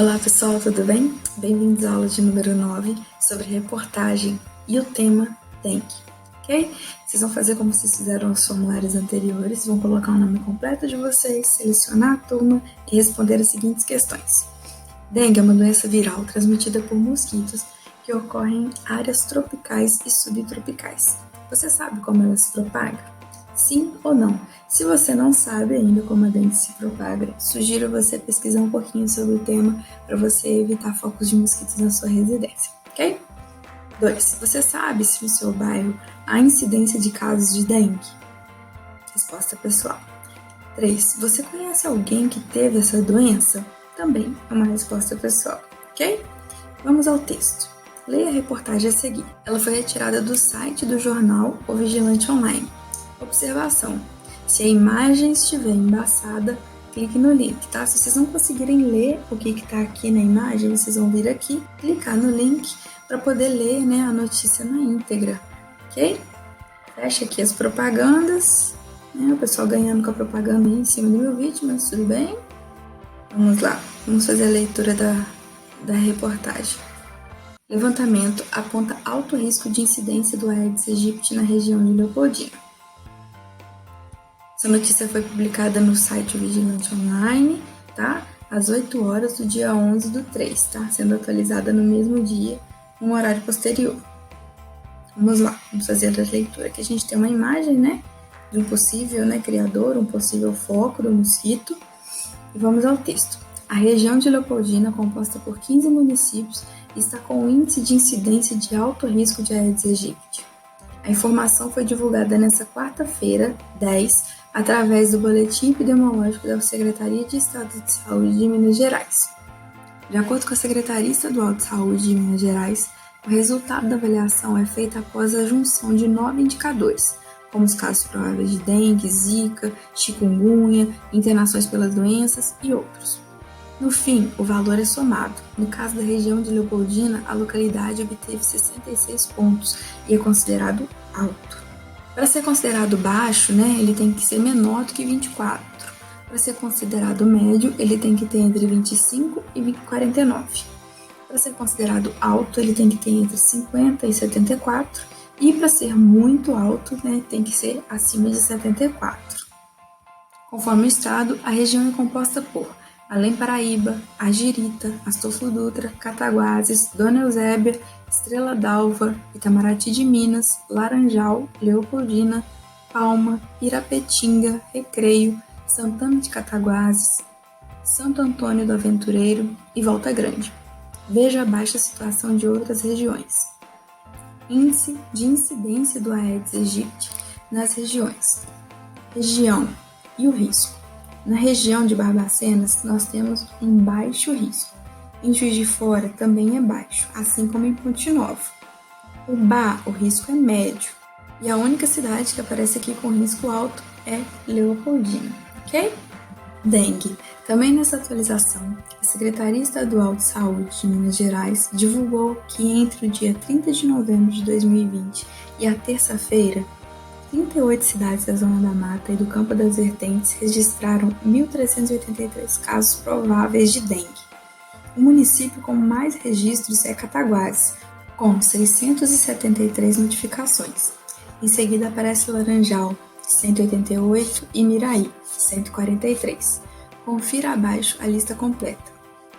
Olá pessoal, tudo bem? Bem-vindos à aula de número 9 sobre reportagem e o tema dengue, ok? Vocês vão fazer como vocês fizeram os formulários anteriores, vão colocar o nome completo de vocês, selecionar a turma e responder as seguintes questões. Dengue é uma doença viral transmitida por mosquitos que ocorre em áreas tropicais e subtropicais. Você sabe como ela se propaga? Sim ou não? Se você não sabe ainda como a dengue se propaga, sugiro você pesquisar um pouquinho sobre o tema para você evitar focos de mosquitos na sua residência, ok? 2. Você sabe se no seu bairro há incidência de casos de dengue? Resposta pessoal. 3. Você conhece alguém que teve essa doença? Também é uma resposta pessoal, ok? Vamos ao texto. Leia a reportagem a seguir. Ela foi retirada do site do jornal O Vigilante Online. Observação: se a imagem estiver embaçada, clique no link, tá? Se vocês não conseguirem ler o que está aqui na imagem, vocês vão vir aqui, clicar no link para poder ler, né, a notícia na íntegra, ok? Fecha aqui as propagandas, né, o pessoal ganhando com a propaganda aí em cima do meu vídeo, mas tudo bem? Vamos lá, vamos fazer a leitura da reportagem. Levantamento aponta alto risco de incidência do Aedes aegypti na região de Leopoldina. Essa notícia foi publicada no site Vigilante Online, tá? Às 8 horas do dia 11/3, tá? Sendo atualizada no mesmo dia, um horário posterior. Vamos lá, vamos fazer a leitura. Aqui a gente tem uma imagem, né? De um possível, né, criador, um possível foco do mosquito. E vamos ao texto. A região de Leopoldina, composta por 15 municípios, está com índice de incidência de alto risco de Aedes aegypti. A informação foi divulgada nesta quarta-feira, 10, através do Boletim Epidemiológico da Secretaria de Estado de Saúde de Minas Gerais. De acordo com a Secretaria Estadual de Saúde de Minas Gerais, o resultado da avaliação é feito após a junção de 9 indicadores, como os casos prováveis de dengue, zika, chikungunya, internações pelas doenças e outros. No fim, o valor é somado. No caso da região de Leopoldina, a localidade obteve 66 pontos e é considerado alto. Para ser considerado baixo, né, ele tem que ser menor do que 24. Para ser considerado médio, ele tem que ter entre 25 e 49. Para ser considerado alto, ele tem que ter entre 50 e 74. E para ser muito alto, né, tem que ser acima de 74. Conforme o estado, a região é composta por Além Paraíba, Agirita, Astolfo Dutra, Cataguases, Dona Eusébia, Estrela d'Alva, Itamaraty de Minas, Laranjal, Leopoldina, Palma, Irapetinga, Recreio, Santana de Cataguases, Santo Antônio do Aventureiro e Volta Grande. Veja abaixo a situação de outras regiões. Índice de incidência do Aedes aegypti nas regiões. Região e o risco. Na região de Barbacenas, nós temos um baixo risco. Em Juiz de Fora também é baixo, assim como em Ponte Nova. O risco é médio. E a única cidade que aparece aqui com risco alto é Leopoldina, ok? Dengue. Também nessa atualização, a Secretaria Estadual de Saúde de Minas Gerais divulgou que entre o dia 30 de novembro de 2020 e a terça-feira, 38 cidades da Zona da Mata e do Campo das Vertentes registraram 1.383 casos prováveis de dengue. O município com mais registros é Cataguases, com 673 notificações. Em seguida aparece Laranjal, 188, e Miraí, 143. Confira abaixo a lista completa.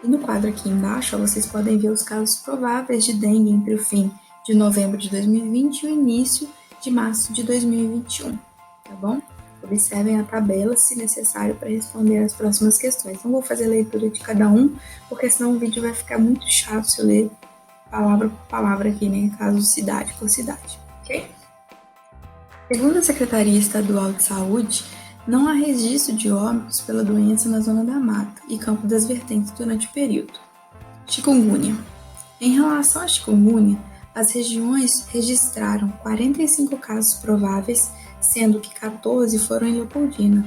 E no quadro aqui embaixo, vocês podem ver os casos prováveis de dengue entre o fim de novembro de 2020 e o início de março de 2021, tá bom? Observem a tabela se necessário para responder as próximas questões. Não vou fazer a leitura de cada um, porque senão o vídeo vai ficar muito chato se eu ler palavra por palavra aqui, né? Caso cidade por cidade, ok? Segundo a Secretaria Estadual de Saúde, não há registro de óbitos pela doença na Zona da Mata e Campo das Vertentes durante o período. Chikungunya. Em relação à chikungunya, as regiões registraram 45 casos prováveis, sendo que 14 foram em Leopoldina.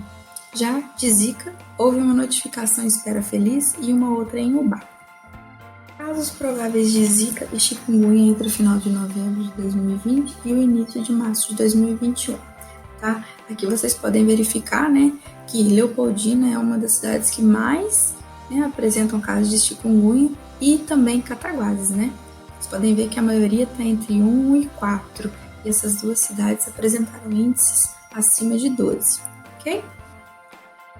Já de zika, houve uma notificação em Espera Feliz e uma outra em Ubá. Casos prováveis de zika e chikungunya entre o final de novembro de 2020 e o início de março de 2021. Tá? Aqui vocês podem verificar, né, que Leopoldina é uma das cidades que mais né, apresentam casos de chikungunya e também cataguases, né? Vocês podem ver que a maioria está entre 1 e 4, e essas duas cidades apresentaram índices acima de 12, ok?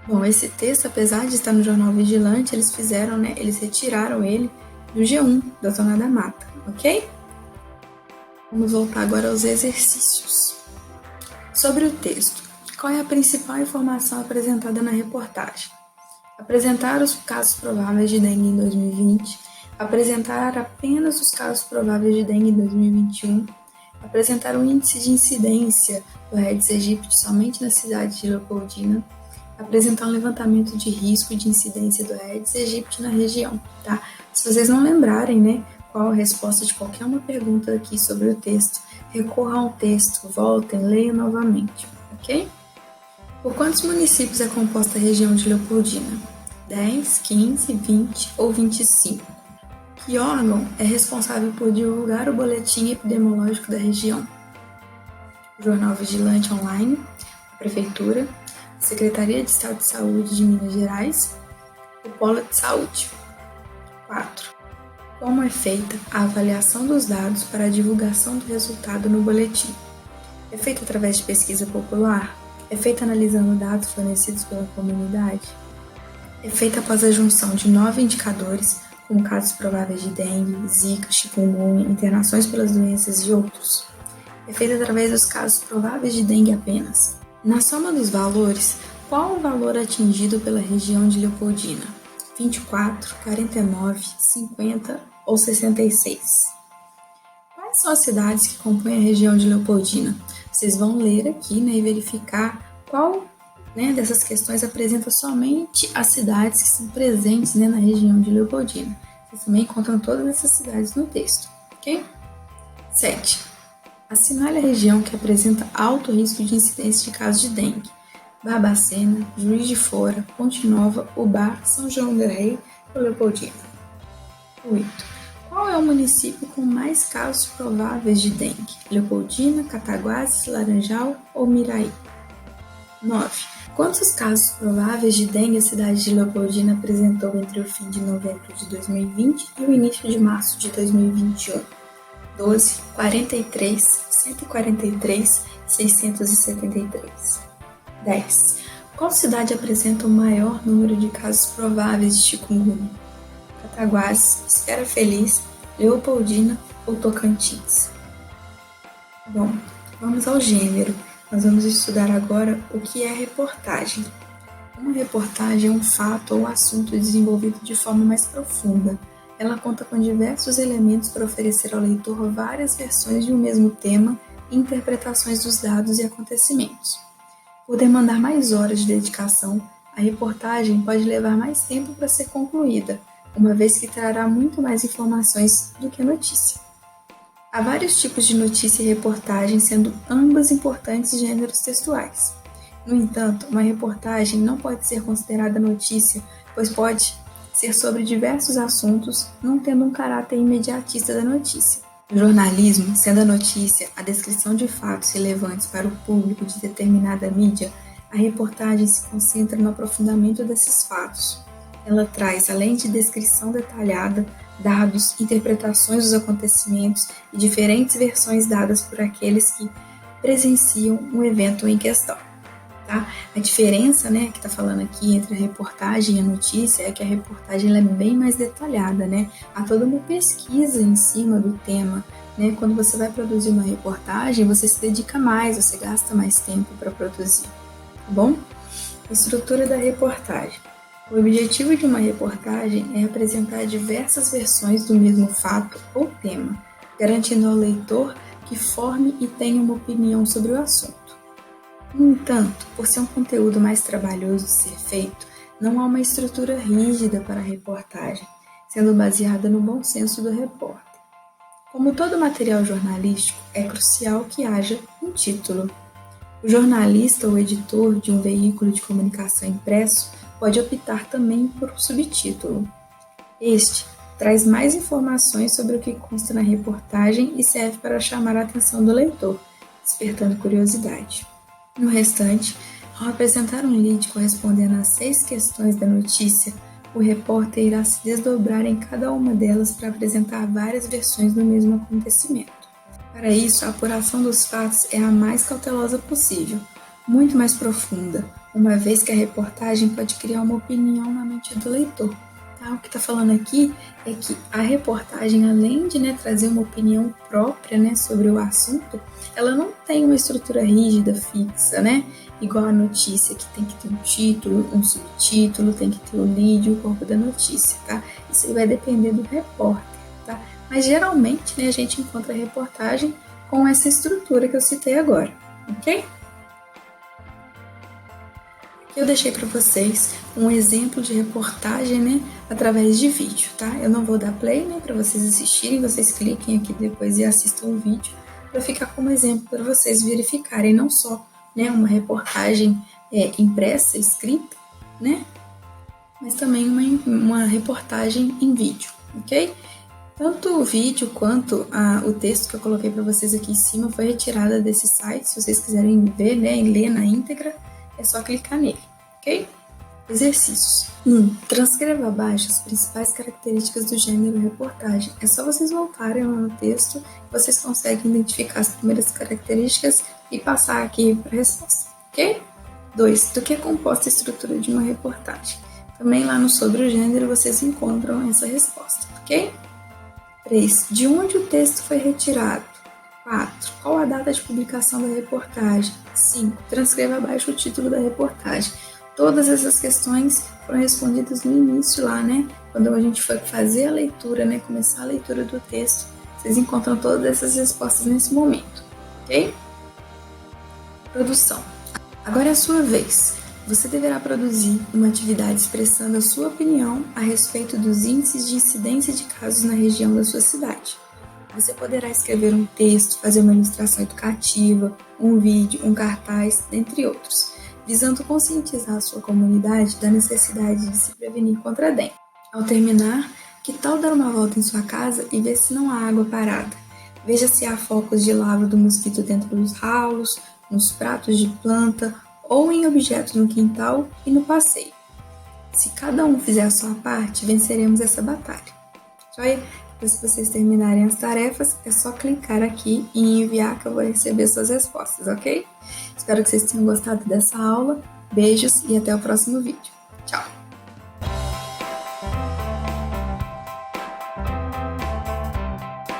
Bom, esse texto, apesar de estar no Jornal Vigilante, eles retiraram ele do G1, da Zona da Mata, ok? Vamos voltar agora aos exercícios. Sobre o texto, qual é a principal informação apresentada na reportagem? Apresentar os casos prováveis de dengue em 2020, apresentar apenas os casos prováveis de dengue em 2021, apresentar o índice de incidência do Aedes aegypti somente na cidade de Leopoldina, apresentar um levantamento de risco de incidência do Aedes aegypti na região, tá? Se vocês não lembrarem, né, qual a resposta de qualquer uma pergunta aqui sobre o texto, recorram ao texto, voltem, leiam novamente, ok? Por quantos municípios é composta a região de Leopoldina? 10, 15, 20 ou 25? Que órgão é responsável por divulgar o boletim epidemiológico da região? O Jornal Vigilante Online, a Prefeitura, a Secretaria de Estado de Saúde de Minas Gerais, o Polo de Saúde. 4. Como é feita a avaliação dos dados para a divulgação do resultado no boletim? É feita através de pesquisa popular? É feita analisando dados fornecidos pela comunidade? É feita após a junção de 9 indicadores, como casos prováveis de dengue, zika, chikungunya, internações pelas doenças e outros? É feita através dos casos prováveis de dengue apenas? Na soma dos valores, qual o valor atingido pela região de Leopoldina? 24, 49, 50 ou 66? Quais são as cidades que compõem a região de Leopoldina? Vocês vão ler aqui, né, e verificar qual, né, dessas questões apresenta somente as cidades que são presentes, né, na região de Leopoldina. Vocês também encontram todas essas cidades no texto, ok? 7. Assinale a região que apresenta alto risco de incidência de casos de dengue. Barbacena, Juiz de Fora, Ponte Nova, Ubá, São João del Rei ou Leopoldina. 8. Qual é o município com mais casos prováveis de dengue? Leopoldina, Cataguases, Laranjal ou Miraí? 9. Quantos casos prováveis de dengue a cidade de Leopoldina apresentou entre o fim de novembro de 2020 e o início de março de 2021? 12, 43, 143, 673. 10. Qual cidade apresenta o maior número de casos prováveis de chikungunya? Cataguases, Esfera Feliz, Leopoldina ou Tocantins? Bom, vamos ao gênero. Nós vamos estudar agora o que é reportagem. Uma reportagem é um fato ou assunto desenvolvido de forma mais profunda. Ela conta com diversos elementos para oferecer ao leitor várias versões de um mesmo tema e interpretações dos dados e acontecimentos. Por demandar mais horas de dedicação, a reportagem pode levar mais tempo para ser concluída, uma vez que trará muito mais informações do que a notícia. Há vários tipos de notícia e reportagem, sendo ambas importantes gêneros textuais. No entanto, uma reportagem não pode ser considerada notícia, pois pode ser sobre diversos assuntos, não tendo um caráter imediatista da notícia. No jornalismo, sendo a notícia a descrição de fatos relevantes para o público de determinada mídia, a reportagem se concentra no aprofundamento desses fatos. Ela traz, além de descrição detalhada, dados, interpretações dos acontecimentos e diferentes versões dadas por aqueles que presenciam um evento em questão. Tá? A diferença, né, que está falando aqui entre a reportagem e a notícia é que a reportagem ela é bem mais detalhada, né? Há toda uma pesquisa em cima do tema, né? Quando você vai produzir uma reportagem, você se dedica mais, você gasta mais tempo para produzir, tá bom? Estrutura da reportagem. O objetivo de uma reportagem é apresentar diversas versões do mesmo fato ou tema, garantindo ao leitor que forme e tenha uma opinião sobre o assunto. No entanto, por ser um conteúdo mais trabalhoso de ser feito, não há uma estrutura rígida para a reportagem, sendo baseada no bom senso do repórter. Como todo material jornalístico, é crucial que haja um título. O jornalista ou editor de um veículo de comunicação impresso pode optar também por um subtítulo. Este traz mais informações sobre o que consta na reportagem e serve para chamar a atenção do leitor, despertando curiosidade. No restante, ao apresentar um lead correspondendo às 6 questões da notícia, o repórter irá se desdobrar em cada uma delas para apresentar várias versões do mesmo acontecimento. Para isso, a apuração dos fatos é a mais cautelosa possível, muito mais profunda, uma vez que a reportagem pode criar uma opinião na mente do leitor. Tá? O que está falando aqui é que a reportagem, além de trazer uma opinião própria sobre o assunto, ela não tem uma estrutura rígida, fixa, igual a notícia, que tem que ter um título, um subtítulo, tem que ter o lead e o corpo da notícia. Tá? Isso aí vai depender do repórter. Tá? Mas geralmente a gente encontra a reportagem com essa estrutura que eu citei agora, ok? Aqui eu deixei para vocês um exemplo de reportagem através de vídeo, tá? Eu não vou dar play para vocês assistirem, vocês cliquem aqui depois e assistam o vídeo para ficar como exemplo para vocês verificarem não só uma reportagem impressa, escrita, mas também uma reportagem em vídeo, ok? Tanto o vídeo quanto o texto que eu coloquei para vocês aqui em cima foi retirada desse site. Se vocês quiserem ver e ler na íntegra, é só clicar nele, ok? Exercícios. 1. Transcreva abaixo as principais características do gênero reportagem. É só vocês voltarem lá no texto, vocês conseguem identificar as primeiras características e passar aqui para a resposta, ok? 2. Do que é composta a estrutura de uma reportagem? Também lá no Sobre o Gênero vocês encontram essa resposta, ok? 3. De onde o texto foi retirado? 4. Qual a data de publicação da reportagem? 5. Transcreva abaixo o título da reportagem. Todas essas questões foram respondidas no início lá, quando a gente foi fazer a leitura, começar a leitura do texto. Vocês encontram todas essas respostas nesse momento, ok? Produção. Agora é a sua vez. Você deverá produzir uma atividade expressando a sua opinião a respeito dos índices de incidência de casos na região da sua cidade. Você poderá escrever um texto, fazer uma ilustração educativa, um vídeo, um cartaz, dentre outros, visando conscientizar a sua comunidade da necessidade de se prevenir contra a dengue. Ao terminar, que tal dar uma volta em sua casa e ver se não há água parada? Veja se há focos de larva do mosquito dentro dos ralos, nos pratos de planta ou em objetos no quintal e no passeio. Se cada um fizer a sua parte, venceremos essa batalha. Joia? Depois que vocês terminarem as tarefas, é só clicar aqui e enviar que eu vou receber suas respostas, ok? Espero que vocês tenham gostado dessa aula. Beijos e até o próximo vídeo. Tchau!